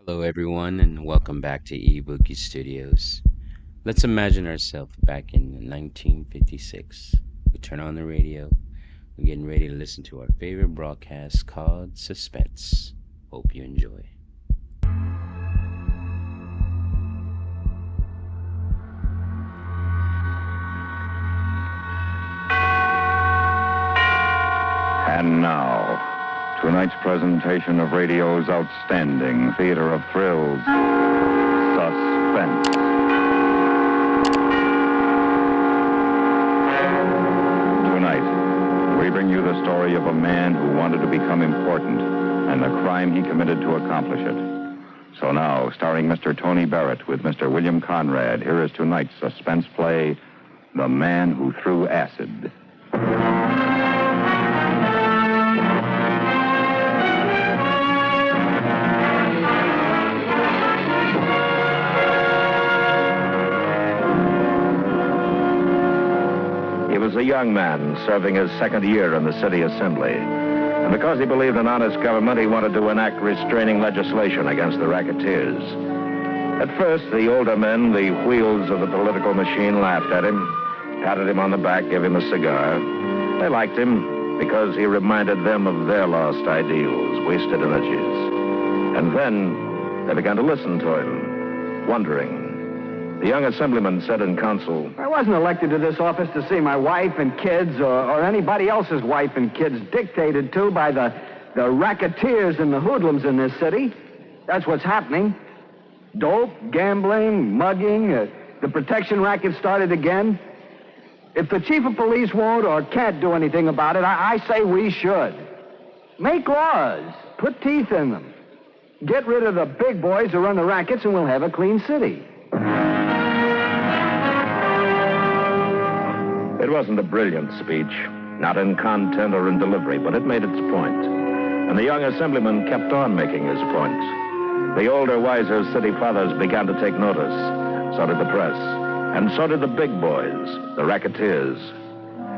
Hello, everyone, and welcome back to eBookie Studios. Let's imagine ourselves back in 1956. We turn on the radio. We're getting ready to listen to our favorite broadcast called Suspense. Hope you enjoy. And now, tonight's presentation of radio's outstanding theater of thrills, Suspense. Tonight, we bring you the story of a man who wanted to become important and the crime he committed to accomplish it. So now, starring Mr. Tony Barrett with Mr. William Conrad, here is tonight's suspense play, The Man Who Threw Acid. He was a young man serving his second year in the city assembly. And because he believed in honest government, he wanted to enact restraining legislation against the racketeers. At first, the older men, the wheels of the political machine, laughed at him, patted him on the back, gave him a cigar. They liked him because he reminded them of their lost ideals, wasted energies. And then they began to listen to him, wondering. The young assemblyman said in council, I wasn't elected to this office to see my wife and kids or anybody else's wife and kids dictated to by the racketeers and the hoodlums in this city. That's what's happening. Dope, gambling, mugging, the protection racket started again. If the chief of police won't or can't do anything about it, I say we should. Make laws. Put teeth in them. Get rid of the big boys who run the rackets and we'll have a clean city. It wasn't a brilliant speech, not in content or in delivery, but it made its point. And the young assemblyman kept on making his point. The older, wiser city fathers began to take notice. So did the press. And so did the big boys, the racketeers.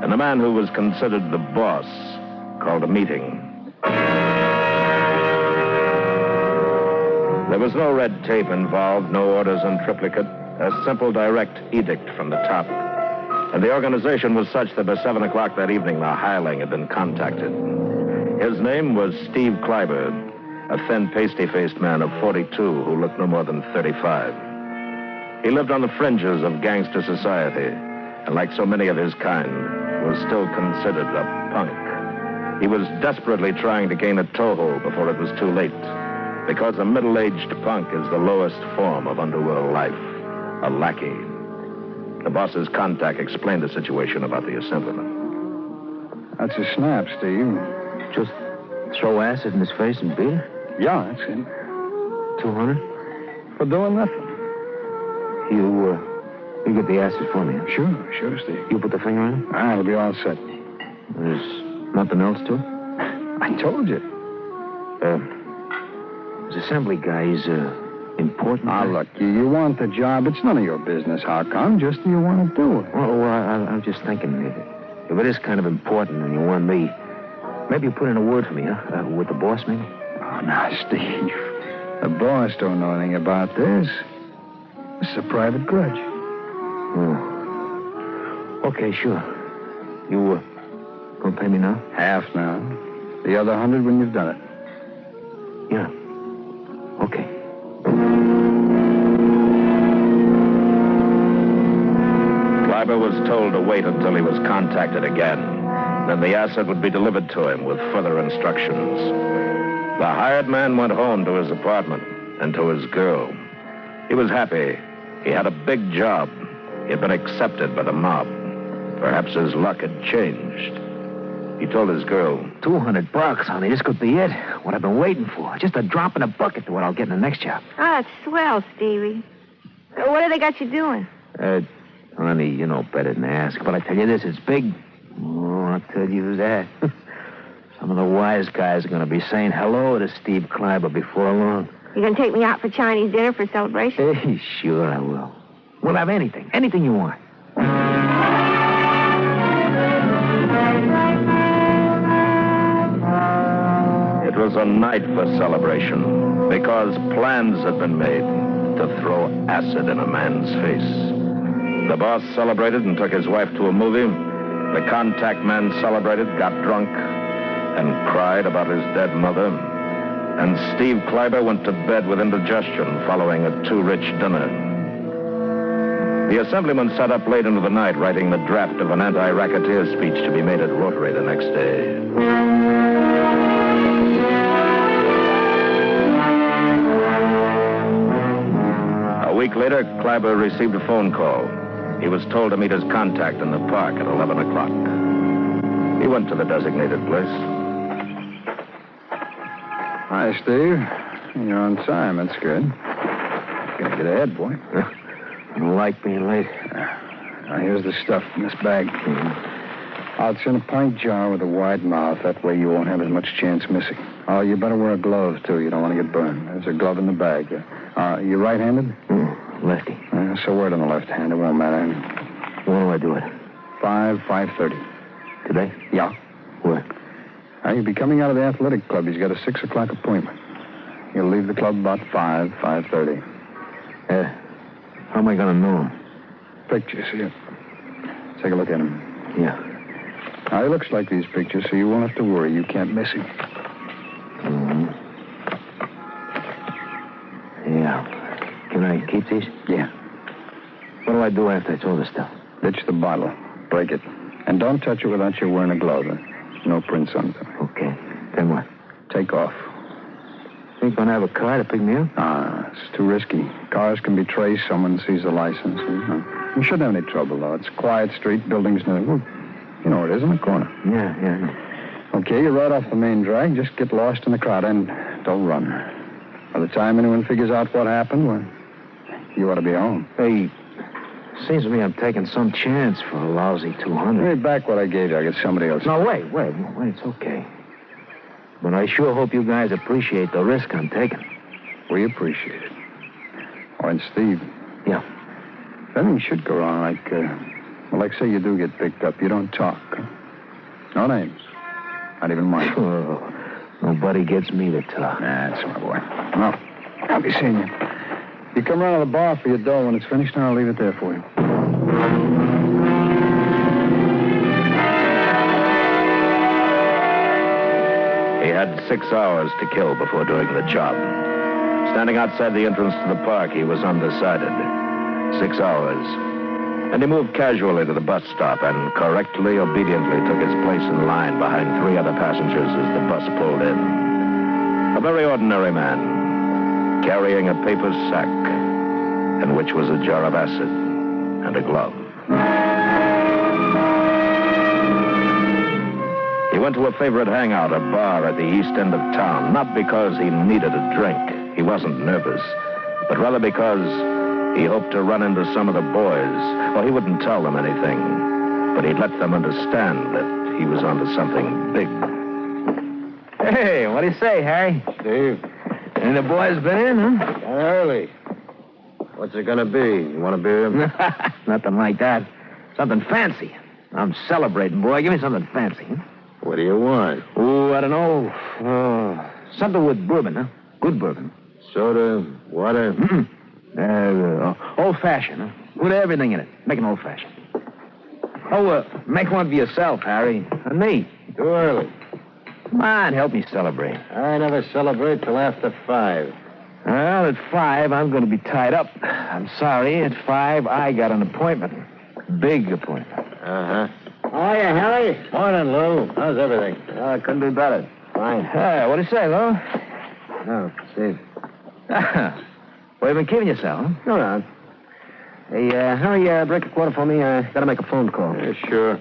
And the man who was considered the boss called a meeting. There was no red tape involved, no orders in triplicate, a simple direct edict from the top. And the organization was such that by 7 o'clock that evening, the hireling had been contacted. His name was Steve Kleiber, a thin, pasty-faced man of 42 who looked no more than 35. He lived on the fringes of gangster society, and like so many of his kind, was still considered a punk. He was desperately trying to gain a toehold before it was too late, because a middle-aged punk is the lowest form of underworld life, a lackey. The boss's contact explained the situation about the assemblyman. That's a snap, Steve. Just throw acid in his face and beat him? Yeah, that's it. 200? For doing nothing. You get the acid for me. Sure, Steve. You put the finger on him? It'll be all set. There's nothing else to it? I told you. This assembly guy, he's important. Look, you want the job. It's none of your business. How come? Just do you want to do it? Well, I'm just thinking, if it is kind of important and you want me, maybe you put in a word for me, huh? With the boss, maybe? Oh, now, Steve. The boss don't know anything about this. This is a private grudge. Oh. Okay, sure. You, gonna pay me now? Half now. The other 100 when you've done it. Yeah. Okay. Kleiber was told to wait until he was contacted again. Then the acid would be delivered to him with further instructions. The hired man went home to his apartment and to his girl. He was happy. He had a big job. He had been accepted by the mob. Perhaps his luck had changed. He told his girl, $200, honey. This could be it. What I've been waiting for. Just a drop in a bucket to what I'll get in the next job. Oh, that's swell, Stevie. What have they got you doing? Honey, you know better than to ask. But I tell you this, it's big. Oh, I'll tell you that. Some of the wise guys are going to be saying hello to Steve Kleiber before long. You gonna take me out for Chinese dinner for celebration? Hey, sure I will. We'll have anything you want. it was a night for celebration. Because plans had been made to throw acid in a man's face. The boss celebrated and took his wife to a movie. The contact man celebrated, got drunk, and cried about his dead mother. And Steve Kleiber went to bed with indigestion following a too-rich dinner. The assemblyman sat up late into the night writing the draft of an anti-racketeer speech to be made at Rotary the next day. A week later, Kleiber received a phone call. He was told to meet his contact in the park at 11 o'clock. He went to the designated place. Hi, Steve. You're on time. That's good. Gotta get ahead, boy. You don't like being late. Now, here's the stuff in this bag. It's in a pint jar with a wide mouth. That way you won't have as much chance missing. Oh, you better wear a glove, too. You don't want to get burned. There's a glove in the bag. You right-handed? Lefty. So wear it on the left hand. It won't matter. When do I do it? 5:30. Today? Yeah. Where? You'll be coming out of the athletic club. He's got a 6 o'clock appointment. He'll leave the club about 5:30. How am I going to know him? Pictures, here. Take a look at him. Yeah. Now, he looks like these pictures, so you won't have to worry. You can't miss him. Mm-hmm. Yeah. Can I keep these? Yeah. What do I do after it's all this stuff? Ditch the bottle. Break it. And don't touch it without you wearing a glove. No prints on it. Okay. Then what? Take off. Ain't going to have a car to pick me up? It's too risky. Cars can be traced. Someone sees the license. You shouldn't have any trouble, though. It's a quiet street. Buildings near... Well, you know where it is, in the corner. Yeah. Okay, you're right off the main drag. Just get lost in the crowd and don't run. By the time anyone figures out what happened, well, you ought to be home. Hey, seems to me I'm taking some chance for a lousy 200. Give me back what I gave you. I'll get somebody else. No, wait. It's okay. But I sure hope you guys appreciate the risk I'm taking. We appreciate it. Oh, and Steve. Yeah. If anything should go wrong, like say you do get picked up, you don't talk. No names. Not even mine. Oh, nobody gets me to talk. That's my boy. Well, I'll be seeing you. You come around to the bar for your dough. When it's finished, I'll leave it there for you. He had 6 hours to kill before doing the job. Standing outside the entrance to the park, he was undecided. 6 hours. And he moved casually to the bus stop and correctly, obediently took his place in line behind 3 other passengers as the bus pulled in. A very ordinary man, carrying a paper sack, in which was a jar of acid and a glove. He went to a favorite hangout, a bar at the east end of town, not because he needed a drink. He wasn't nervous, but rather because he hoped to run into some of the boys. Well, he wouldn't tell them anything, but he'd let them understand that he was onto something big. Hey, what do you say, Harry? Steve. And the boys been in, huh? Early. What's it gonna be? You want a beer? Nothing like that. Something fancy. I'm celebrating, boy. Give me something fancy. Huh? What do you want? Oh, I don't know. Something with bourbon, huh? Good bourbon. Soda, water? Old-fashioned, huh? With everything in it. Make an old-fashioned. Make one for yourself, Harry. And me. Too early. Come on, help me celebrate. I never celebrate till after 5. Well, at 5, I'm going to be tied up. I'm sorry. At 5, I got an appointment. Big appointment. Uh-huh. How are you, Harry? Morning, Lou. How's everything? I couldn't do better. Fine. What do you say, Lou? No, Steve. Well, you've been kidding yourself, huh? No, no. Hey, Harry, break a quarter for me. Gotta make a phone call. Yeah, sure.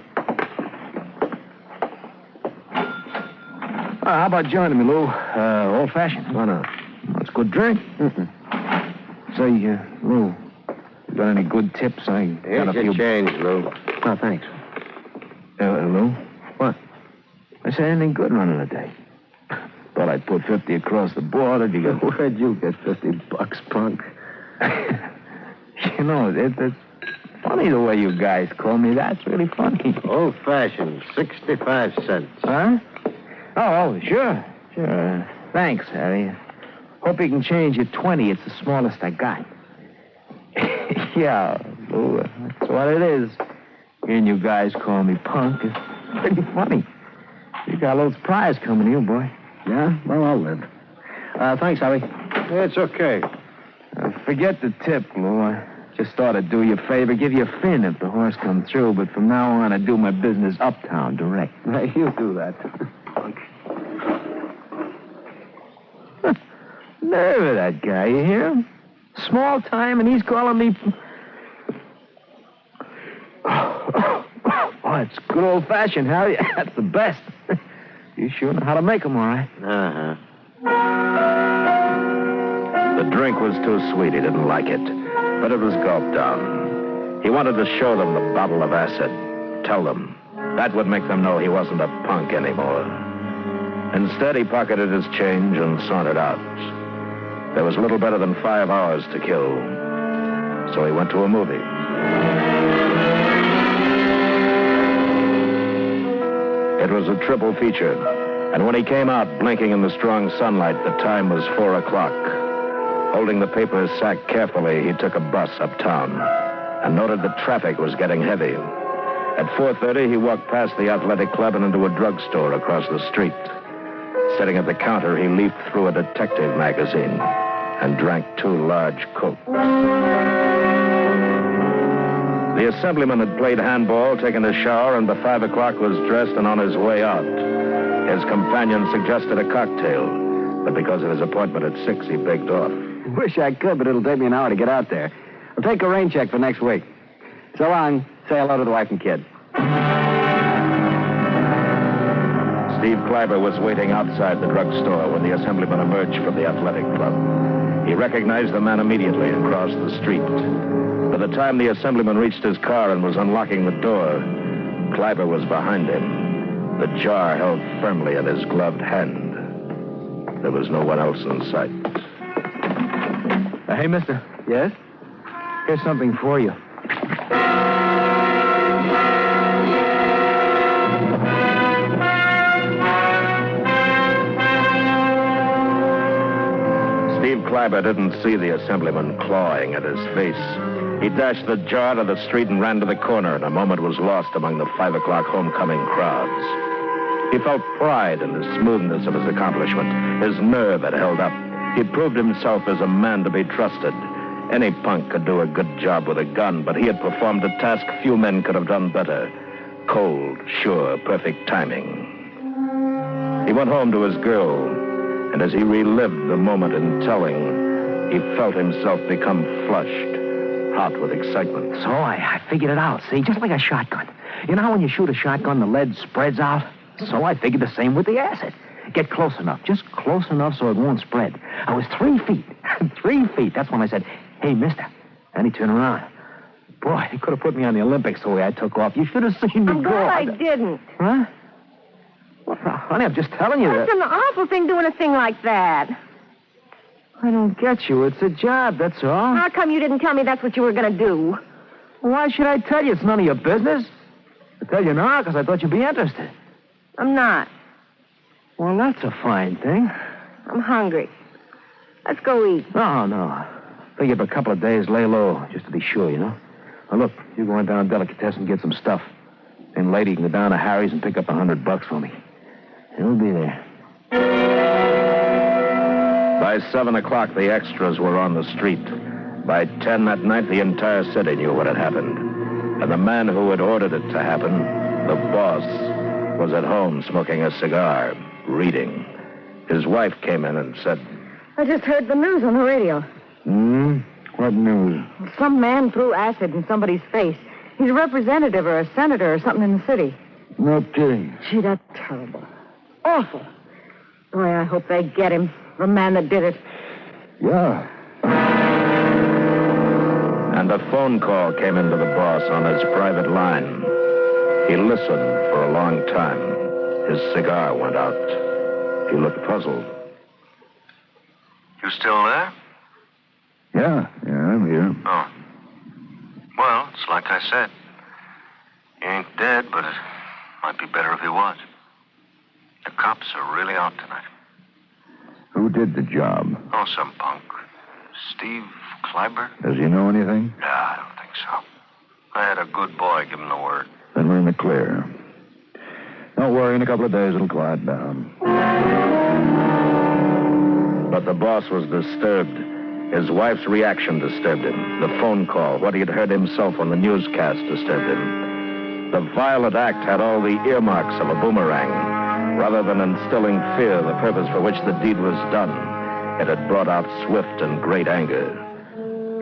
How about joining me, Lou? Old-fashioned. Why not? Well, it's good drink. Mm-hmm. Say, Lou, you got any good tips? I got Here's a few... your change, Lou. Oh, thanks. Lou? What? I said anything good running a day. Thought I'd put 50 across the board. Or you got... Where'd you get $50, punk? You know, it's funny the way you guys call me. That's really funny. Old-fashioned, 65 cents. Huh? Oh, sure. Thanks, Harry. Hope you can change your 20. It's the smallest I got. Yeah, Lou, that's what it is. Hearing you guys call me punk is pretty funny. You got a little surprise coming to you, boy. Yeah? Well, I'll live. Thanks, Harry. It's okay. Forget the tip, Lou. I just thought I'd do you a favor, give you a fin if the horse comes through, but from now on I do my business uptown direct. Hey, you do that. Nerve of that guy, you hear him? Small time, and he's calling me... Oh, it's good old-fashioned, Harry. That's the best. You sure know how to make them, all right. Uh-huh. The drink was too sweet. He didn't like it, but it was gulped down. He wanted to show them the bottle of acid. Tell them. That would make them know he wasn't a punk anymore. Instead, he pocketed his change and sauntered out. There was little better than 5 hours to kill, so he went to a movie. It was a triple feature, and when he came out, blinking in the strong sunlight, the time was 4 o'clock. Holding the paper sack carefully, he took a bus uptown and noted that traffic was getting heavy. At 4:30, he walked past the athletic club and into a drugstore across the street. Sitting at the counter, he leafed through a detective magazine and drank 2 large Cokes. The assemblyman had played handball, taken a shower, and by 5 o'clock was dressed and on his way out. His companion suggested a cocktail, but because of his appointment at 6, he begged off. Wish I could, but it'll take me an hour to get out there. I'll take a rain check for next week. So long. Say hello to the wife and kid. Steve Kleiber was waiting outside the drugstore when the assemblyman emerged from the athletic club. He recognized the man immediately and crossed the street. By the time the assemblyman reached his car and was unlocking the door, Kleiber was behind him, the jar held firmly in his gloved hand. There was no one else in sight. Hey, mister. Yes? Here's something for you. Steve Kleiber didn't see the assemblyman clawing at his face. He dashed the jar to the street and ran to the corner, and a moment was lost among the 5 o'clock homecoming crowds. He felt pride in the smoothness of his accomplishment. His nerve had held up. He'd proved himself as a man to be trusted. Any punk could do a good job with a gun, but he had performed a task few men could have done better. Cold, sure, perfect timing. He went home to his girl, and as he relived the moment in telling, he felt himself become flushed, hot with excitement. So I figured it out, see? Just like a shotgun. You know how when you shoot a shotgun, the lead spreads out? So I figured the same with the acid. Get close enough, just close enough so it won't spread. I was 3 feet. 3 feet. That's when I said, hey, mister. And he turned around. Boy, he could have put me on the Olympics the way I took off. You should have seen me I'm go. glad I didn't. Huh? Well, honey, I'm just telling you That's that. an awful thing doing a thing like that. I don't get you. It's a job, that's all. How come you didn't tell me that's what you were going to do? Why should I tell you? It's none of your business. I tell you now because I thought you'd be interested. I'm not. Well, that's a fine thing. I'm hungry. Let's go eat. No. Figure up a couple of days, lay low, just to be sure, you know. Now, look, you go on down to Delicatessen and get some stuff. Then later you can go down to Harry's and pick up $100 for me. He'll be there. By 7 o'clock, the extras were on the street. By 10 that night, the entire city knew what had happened. And the man who had ordered it to happen, the boss, was at home smoking a cigar, reading. His wife came in and said, I just heard the news on the radio. What news? Some man threw acid in somebody's face. He's a representative or a senator or something in the city. No kidding. Gee, that's terrible. Awful. Boy, I hope they get him. The man that did it. Yeah. and a phone call came into the boss on his private line. He listened for a long time. His cigar went out. He looked puzzled. You still there? Yeah, I'm here. Oh. Well, it's like I said. He ain't dead, but it might be better if he was. The cops are really out tonight. Who did the job? Oh, some punk. Steve Kleiber? Does he know anything? Nah, I don't think so. I had a good boy give him the word. Then we're in the clear. Don't worry, in a couple of days it'll quiet down. But the boss was disturbed. His wife's reaction disturbed him. The phone call, what he had heard himself on the newscast disturbed him. The violent act had all the earmarks of a boomerang. Rather than instilling fear, the purpose for which the deed was done, it had brought out swift and great anger.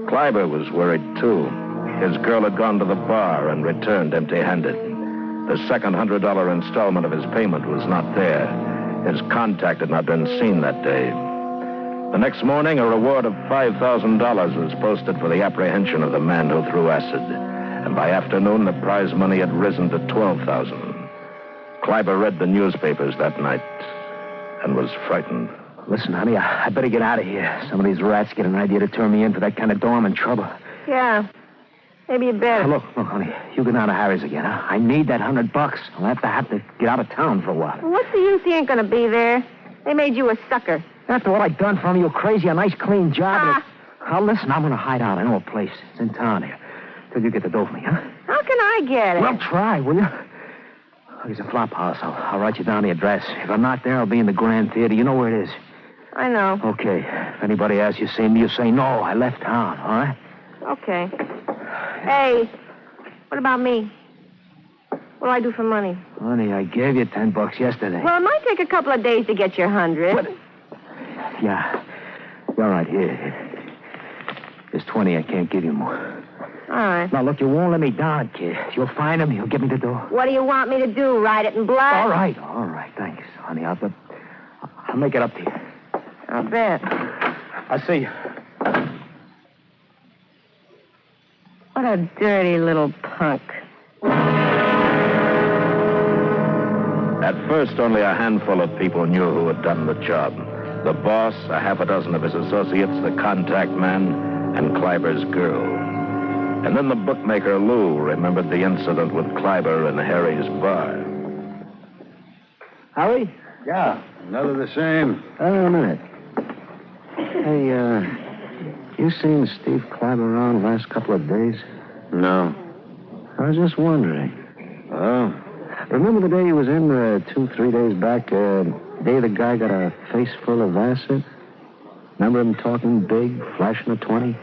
Kleiber was worried, too. His girl had gone to the bar and returned empty-handed. The second $100 installment of his payment was not there. His contact had not been seen that day. The next morning, a reward of $5,000 was posted for the apprehension of the man who threw acid. And by afternoon, the prize money had risen to $12,000. Kleiber read the newspapers that night and was frightened. Listen, honey, I better get out of here. Some of these rats get an idea to turn me in for that kind of dough. I'm in trouble. Yeah. Maybe you better. Look, honey, you go down to Harry's again, huh? I need that $100. I'll have to get out of town for a while. What's the use? He ain't gonna be there. They made you a sucker. After what I've done for him, you're crazy. A nice, clean job. Listen, I'm gonna hide out. I know a place. It's in town here. Till you get the dough for me, huh? How can I get it? Well, try, will you? There's a flop house. I'll write you down the address. If I'm not there, I'll be in the Grand Theater. You know where it is. I know. Okay. If anybody asks you, see me, you say, no, I left town, all right? Okay. Hey, what about me? What do I do for money? Honey, I gave you $10 yesterday. Well, it might take a couple of days to get your 100. What? Yeah. All right, here. There's 20. I can't give you more. All right. Now, look, you won't let me down, kid. You'll find him. You'll give me the door. What do you want me to do? Write it in blood? All right. Thanks, honey. I'll make it up to you. I'll bet. I'll see you. What a dirty little punk. At first, only a handful of people knew who had done the job. The boss, a half a dozen of his associates, the contact man, and Kleiber's girl. And then the bookmaker, Lou, remembered the incident with Kleiber in Harry's bar. Howie? Yeah, another the same. Hold on a minute. Hey, you seen Steve Kleiber around the last couple of days? No. I was just wondering. Oh? Remember the day he was in 2-3 days back? Day the guy got a face full of acid? Remember him talking big, flashing a 20?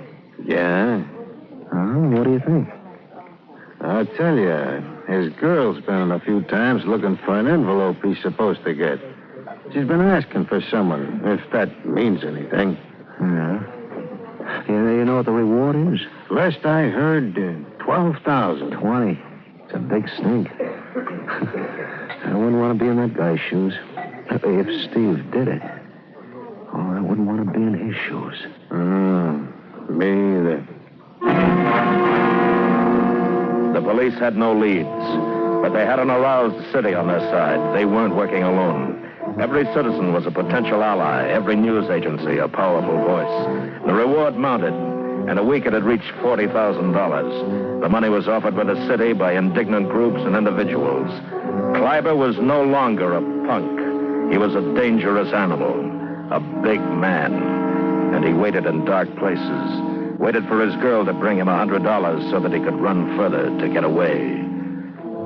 Yeah. Oh, what do you think? I'll tell you, his girl's been in a few times looking for an envelope he's supposed to get. She's been asking for someone, if that means anything. Yeah. You know what the reward is? Last I heard, 12,000. 20. It's a big stink. I wouldn't want to be in that guy's shoes. If Steve did it. Oh, I wouldn't want to be in his shoes. Me either. The police had no leads, but they had an aroused city on their side. They weren't working alone. Every citizen was a potential ally, every news agency a powerful voice. The reward mounted. In a week, it had reached $40,000. The money was offered by the city, by indignant groups and individuals. Kleiber was no longer a punk. He was a dangerous animal, a big man. And he waited in dark places, waited for his girl to bring him $100 so that he could run further to get away.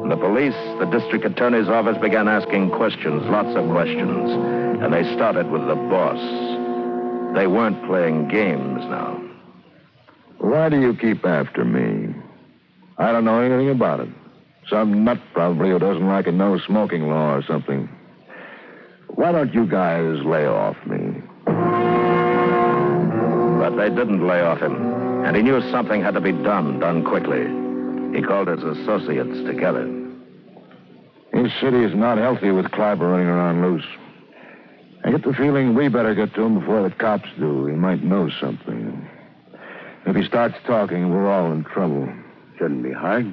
The police, the district attorney's office began asking questions, lots of questions. And they started with the boss. They weren't playing games now. Why do you keep after me? I don't know anything about it. Some nut probably who doesn't like a no-smoking law or something. Why don't you guys lay off me? But they didn't lay off him, and he knew something had to be done quickly. He called his associates together. This city is not healthy with Kleiber running around loose. I get the feeling we better get to him before the cops do. He might know something. If he starts talking, we're all in trouble. Shouldn't be hard.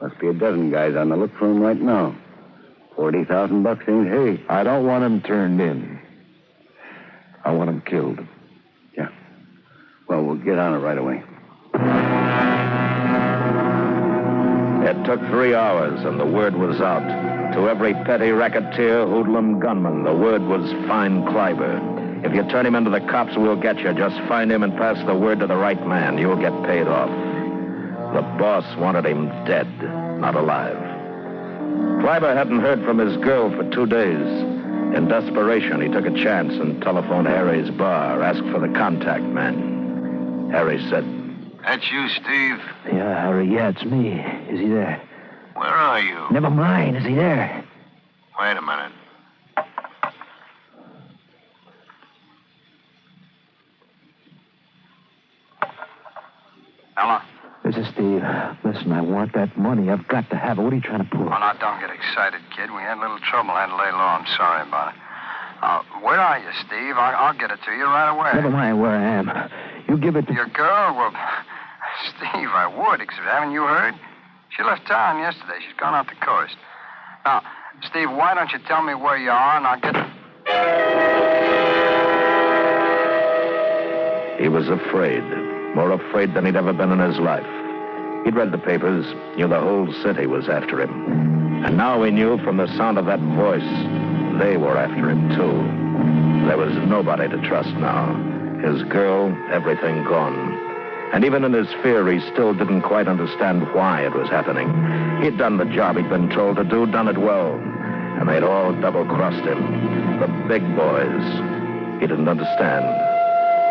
Must be a dozen guys on the look for him right now. $40,000 ain't hay. I don't want him turned in. I want him killed. Yeah. Well, we'll get on it right away. It took 3 hours, and the word was out. To every petty racketeer, hoodlum, gunman, the word was find Kleiber. If you turn him into the cops, we'll get you. Just find him and pass the word to the right man. You'll get paid off. The boss wanted him dead, not alive. Kleiber hadn't heard from his girl for 2 days. In desperation, he took a chance and telephoned Harry's bar, asked for the contact man. Harry said, That's you, Steve. Yeah, Harry, yeah, it's me. Is he there? Where are you? Never mind, is he there? Wait a minute. Hello? This is Steve. Listen, I want that money. I've got to have it. What are you trying to pull? Oh, now, don't get excited, kid. We had a little trouble. Had to lay low. I'm sorry about it. Where are you, Steve? I'll get it to you right away. Never mind where I am. You give it to... Your girl? Well, Steve, I would, except haven't you heard? She left town yesterday. She's gone out the coast. Now, Steve, why don't you tell me where you are, and I'll get... He was afraid. More afraid than he'd ever been in his life. He'd read the papers, knew the whole city was after him. And now he knew from the sound of that voice, they were after him, too. There was nobody to trust now. His girl, everything gone. And even in his fear, he still didn't quite understand why it was happening. He'd done the job he'd been told to do, done it well. And they'd all double-crossed him. The big boys. He didn't understand.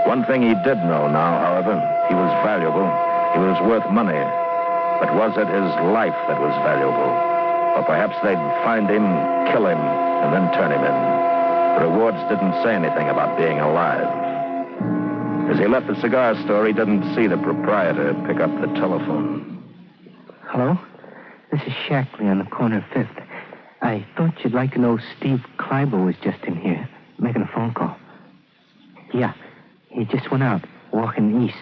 One thing he did know now, however, he was valuable. He was worth money. But was it his life that was valuable? Or perhaps they'd find him, kill him, and then turn him in. The rewards didn't say anything about being alive. As he left the cigar store, he didn't see the proprietor pick up the telephone. Hello? This is Shackley on the corner of 5th. I thought you'd like to know Steve Kleiber was just in here, making a phone call. Yeah, he just went out, walking east.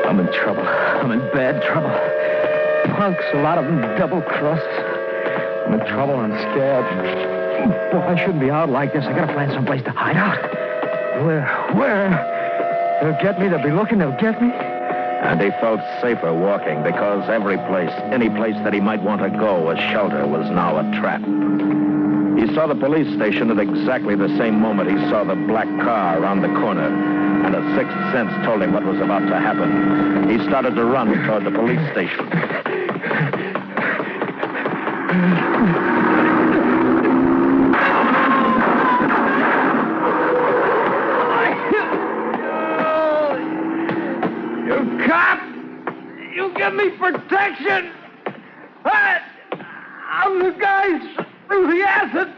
I'm in trouble. I'm in bad trouble. Punks, a lot of them double-crossed. I'm in trouble and I'm scared. Boy, I shouldn't be out like this. I gotta find someplace to hide out. Where? They'll get me. They'll be looking. They'll get me. And he felt safer walking because every place, any place that he might want to go as shelter was now a trap. He saw the police station at exactly the same moment he saw the black car around the corner, and a sixth sense told him what was about to happen. He started to run toward the police station. You cop! You give me protection! I'm the guy through the acid!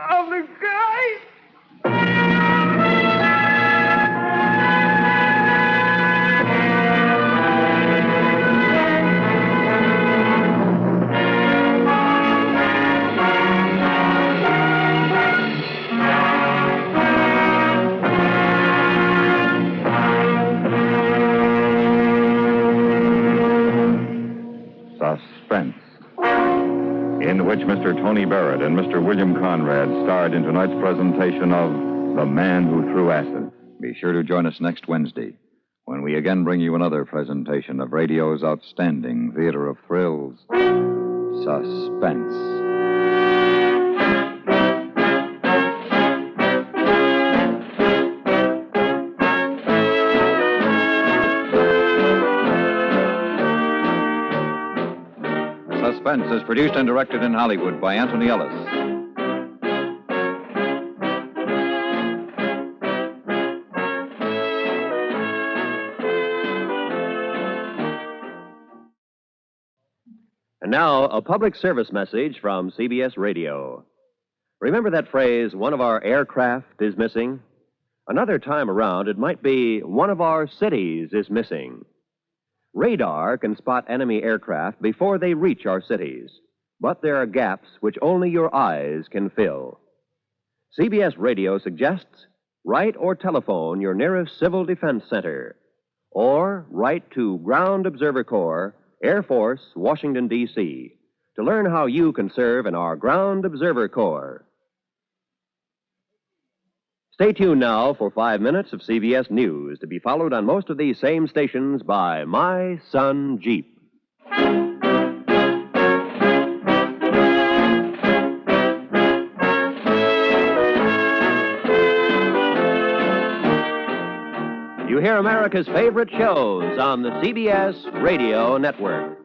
I'm the guy! Suspense, in which Mr. Tony Barrett and Mr. William Conrad starred in tonight's presentation of The Man Who Threw Acid. Be sure to join us next Wednesday when we again bring you another presentation of radio's outstanding theater of thrills, Suspense. Suspense is produced and directed in Hollywood by Anthony Ellis. And now, a public service message from CBS Radio. Remember that phrase, one of our aircraft is missing? Another time around, it might be, one of our cities is missing. Radar can spot enemy aircraft before they reach our cities, but there are gaps which only your eyes can fill. CBS Radio suggests write or telephone your nearest Civil Defense Center, or write to Ground Observer Corps, Air Force, Washington, D.C., to learn how you can serve in our Ground Observer Corps. Stay tuned now for 5 minutes of CBS News, to be followed on most of these same stations by My Son Jeep. hear America's favorite shows on the CBS Radio Network.